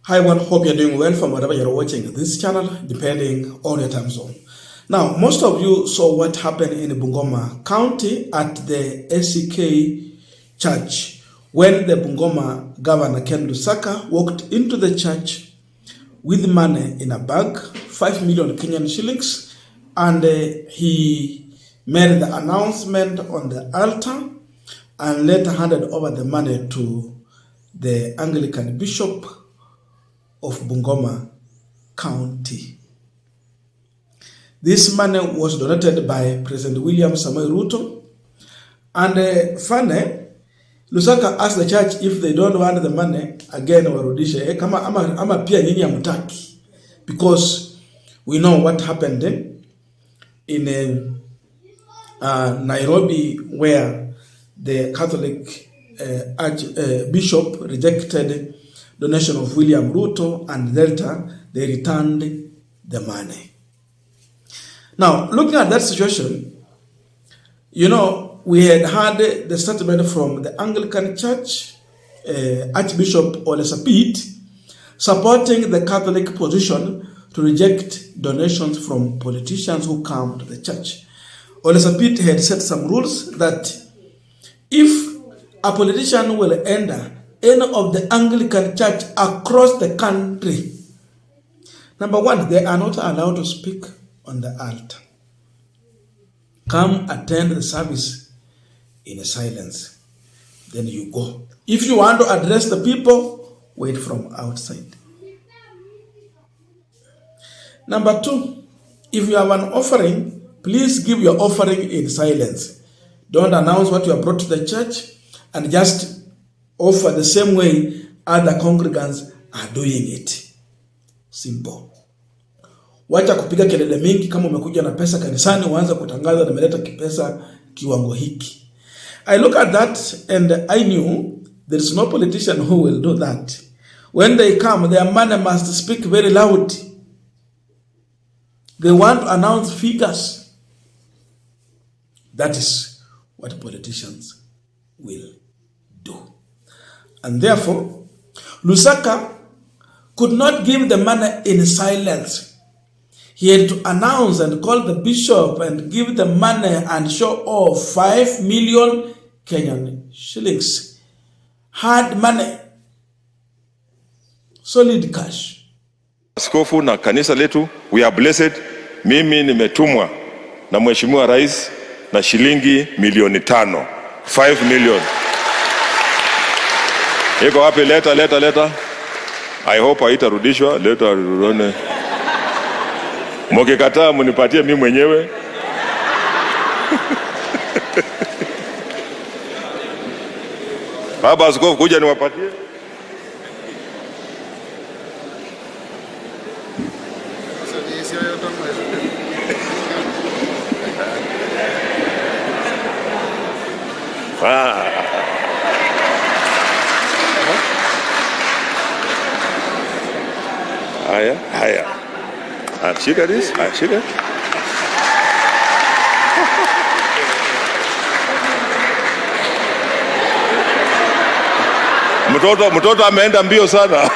Hi everyone, hope you're doing well from wherever you're watching this channel, depending on your time zone. Now, most of you saw what happened in Bungoma County at the SCK church when the Bungoma governor Ken Lusaka walked into the church with money in a bag, 5 million Kenyan shillings, and he made the announcement on the altar and later handed over the money to the Anglican bishop of Bungoma County. This money was donated by President William Samoei Ruto, and funny, Lusaka asked the church if they don't want the money again warudishe kama ama pia nyinyi hamtaki, because we know what happened in Nairobi, where the Catholic Bishop rejected donation of William Ruto, and later they returned the money. Now, looking at that situation, we had the statement from the Anglican Church, Archbishop Ole Sapit, supporting the Catholic position to reject donations from politicians who come to the church. Ole Sapit had set some rules that if a politician will enter any of the Anglican church across the country, number one, they are not allowed to speak on the altar. Come attend the service in silence. Then you go. If you want to address the people, wait from outside. Number two, if you have an offering, please give your offering in silence. Don't announce what you have brought to the church and just offer the same way other congregants are doing it. Simple. Wacha kupiga kelele mingi kama umekuja na pesa kanisani uanze kutangaza nimeleta kipesa kiwango hiki. I look at that and I knew there is no politician who will do that. When they come, their money must speak very loud. They want to announce figures. That is what politicians will do. And therefore, Lusaka could not give the money in silence. He had to announce and call the bishop and give the money and show off 5 million Kenyan shillings. Hard money. Solid cash. Askofu na kanisa letu, we are blessed. Mimi nimetumwa na Mheshimiwa Rais na shilingi milioni 5. 5 million. Iko wapi? Leta. I hope haitarudishwa. Leta rudone. Mkikataa mnipatie mimi mwenyewe. Baba askofu kuja niwapatie. Haya. Shika this. Shika. Mtoto ameenda mbio sana.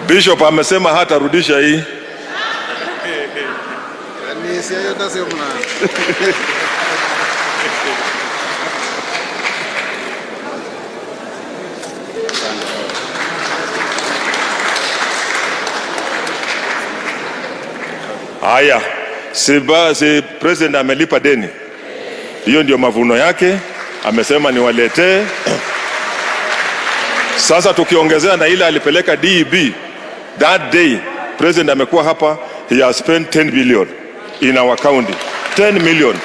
Bishop amesema hatarudisha hii. Haya, si president amelipa deni. Hiyo ndio mavuno yake, amesema niwaletee. Sasa tukiongezea na ile alipeleka DEB, that day president amekuwa hapa, he has spent 10 billion in our county. 10 million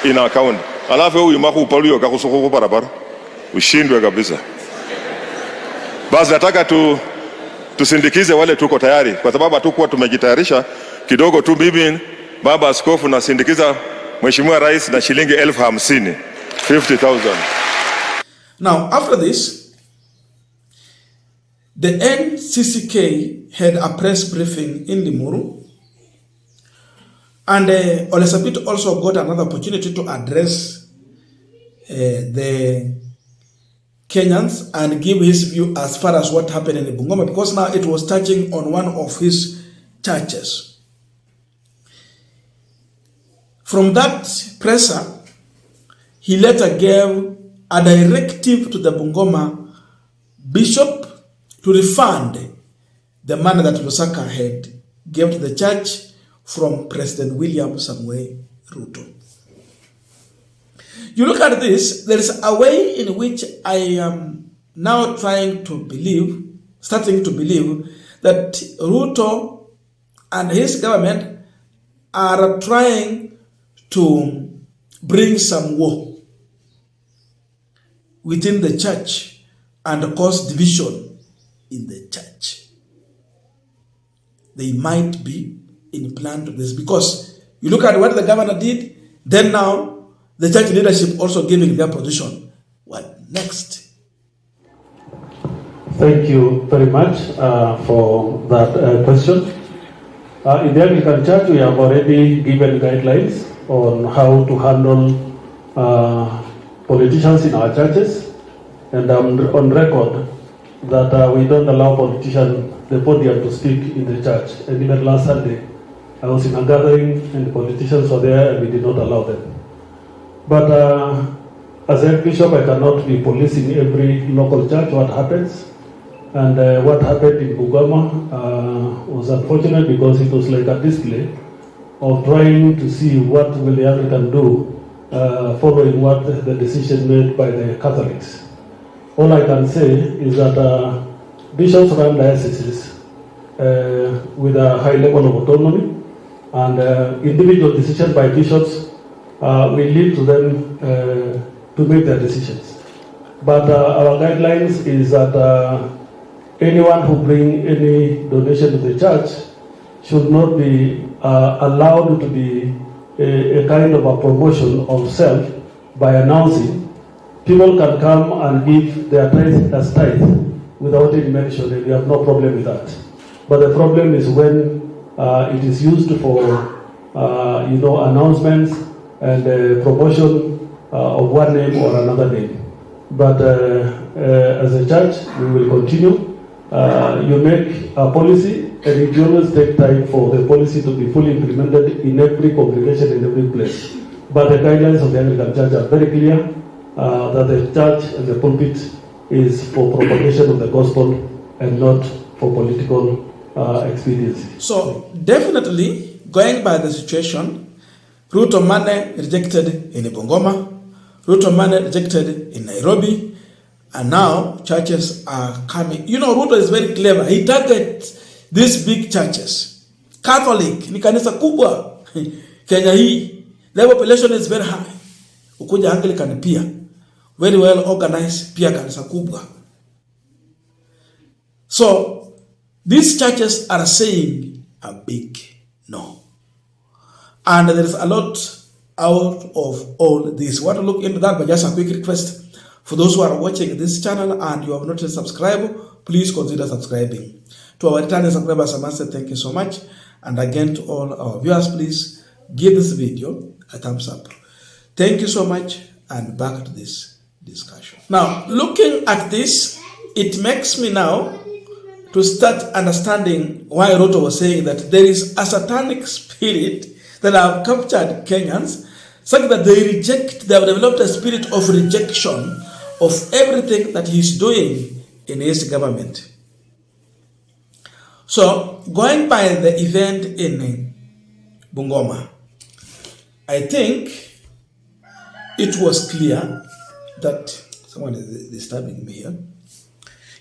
in our county. Alafu huyu mako upalio kakusuko barabara. Ushindwe kabisa. Basi nataka tusindikize wale tuko tayari, kwa sababu hatukuwa tumejitayarisha kidogo tu. Bibi baba askofu na sindikiza Mheshimiwa Rais na shilingi 50,000. 50,000. Now after this, the NCCK had a press briefing in Limuru, and Ole Sapit also got another opportunity to address the Kenyans and give his view as far as what happened in Bungoma, because now it was touching on one of his churches. From that presser, he later gave a directive to the Bungoma bishop to refund the money that Lusaka had gave to the church from President William Samuel Ruto. You look at this, there is a way in which I am now starting to believe that Ruto and his government are trying to bring some war within the church and cause division in the church. They might be in plan to this, because you look at what the governor did, then now the church leadership also giving their position. What next? Thank you very much for that question. In the Anglican Church, we have already given guidelines on how to handle politicians in our churches, and I'm on record that we don't allow politicians the podium to speak in the church. And even last Sunday, I was in a gathering and the politicians were there and we did not allow them. But as a bishop, I cannot be policing every local church what happens. And what happened in Bungoma was unfortunate, because it was like a display of trying to see what will the Anglican do following what the decision made by the Catholics. All I can say is that bishops run dioceses with a high level of autonomy, and individual decisions by bishops will lead to them to make their decisions. But our guidelines is that anyone who bring any donation to the church should not be allowed to be a kind of a promotion of self by announcing. People can come and give their tithe as tithe without any mention, and we have no problem with that. But the problem is when it is used for announcements and promotion of one name or another name. But as a church, we will continue. You make a policy, and it will always take time for the policy to be fully implemented in every congregation, in every place. But the guidelines of the Anglican Church are very clear, that the church and the pulpit is for propagation of the gospel and not for political expediency. So definitely, going by the situation, Ruto money rejected in Bungoma, Ruto money rejected in Nairobi, and now churches are coming. You know, Ruto is very clever. He targets these big churches. Catholic, ni kanisa kubwa. Kenya hii, their population is very high. Ukuja Anglican pia, very well organized, pia kanisa kubwa. So, these churches are saying a big no. And there is a lot out of all this. Want to look into that, but just a quick request. For those who are watching this channel and you have not yet subscribed, please consider subscribing. To our returning subscribers, I must say thank you so much. And again, to all our viewers, please give this video a thumbs up. Thank you so much, and back to this discussion. Now, looking at this, it makes me now to start understanding why Ruto was saying that there is a satanic spirit that have captured Kenyans, such that they have developed a spirit of rejection of everything that he's doing in his government. So, going by the event in Bungoma, I think it was clear that, someone is disturbing me here,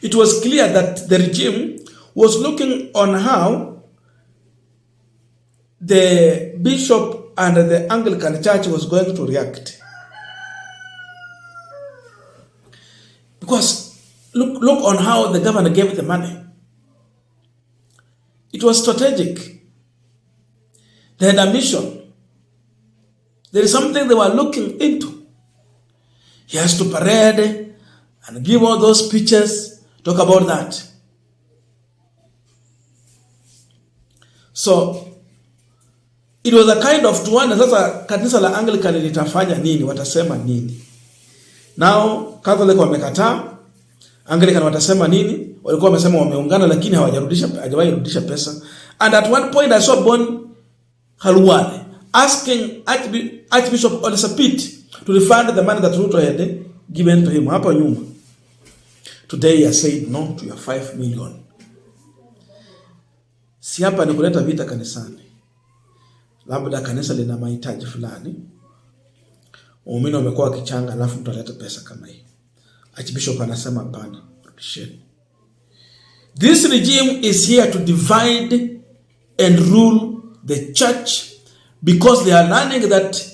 it was clear that the regime was looking on how the bishop and the Anglican Church was going to react. Because look on how the governor gave the money. It was strategic. They had a mission. There is something they were looking into. He has to parade and give all those speeches, talk about that. So, it was a kind of tuana sasa kanisa la Anglican litafanya nini, watasema nini. Now Catholic wamekataa, Anglican watasema nini? Walikuwa wamesema wameungana, lakini hawajawahi rudisha pesa. And at one point I saw Bon Halwale asking Archbishop Ole Sapit to refund the money that Ruto had given to him. Hapo nyuma. Today I said no to your 5 million. Si hapa ni kuleta vita kanisani. Labda kanisa lina mahitaji fulani. Waumini wamekuwa wakichanga, alafu mtu aleta pesa kama hii. Archbishop anasema hapana, rudisheni. This regime is here to divide and rule the church because they are learning that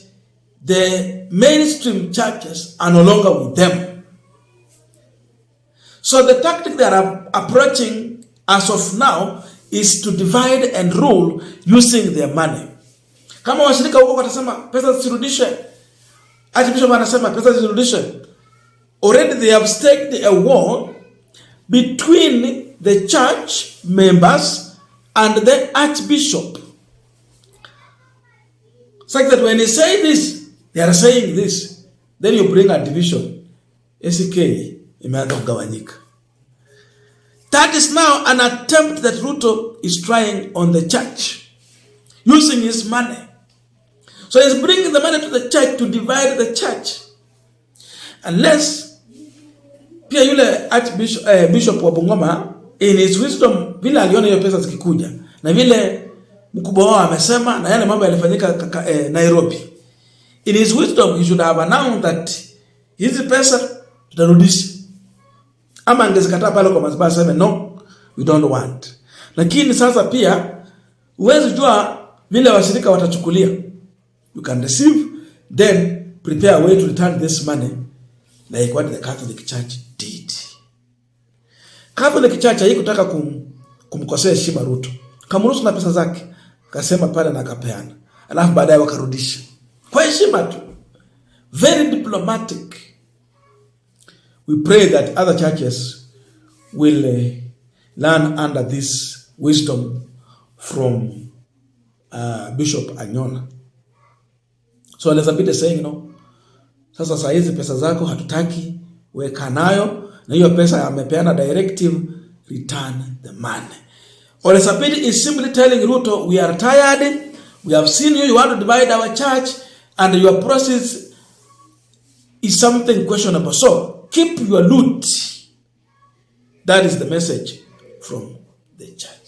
the mainstream churches are no longer with them. So the tactic they are approaching as of now is to divide and rule using their money. Kama washirika huko watasema pesa zisirudishe, Archbishop anasema pesa zisirudishe. Already they have staged a war between the church members and the Archbishop. It's like that when they say this, they are saying this. Then you bring a division. SK imeanza kugawanyika. That is now an attempt that Ruto is trying on the church, using his money. So he's bringing the money to the church to divide the church. Unless pia yule Archbishop Bishop wa Bungoma in his wisdom vile aliona hiyo pesa zikikuja na vile mkubwa wao amesema na yale mambo yalifanyika Nairobi. In his wisdom he should have announced that hizi pesa tutarudisha. Ama angezikataa pale kwa mazibaa sema no, we don't want. Lakini sasa pia uwezi jua vile washirika watachukulia. You can receive, then prepare a way to return this money like what the Catholic Church did. Catholic Church haikutaka kumkosea heshima Ruto. Kamruhusu na pesa zake, akasema pale na akapeana. Alafu baadaye wakarudisha. Kwa heshima tu. Very diplomatic. We pray that other churches will learn under this wisdom from Bishop Anyona. So Ole Sapit is saying no. Sasa saa hizi pesa zako hatutaki, weka nayo, na hiyo pesa amepeana directive, return the money. Ole Sapit is simply telling Ruto, we are tired, we have seen you want to divide our church, and your process is something questionable. So keep your loot. That is the message from the church.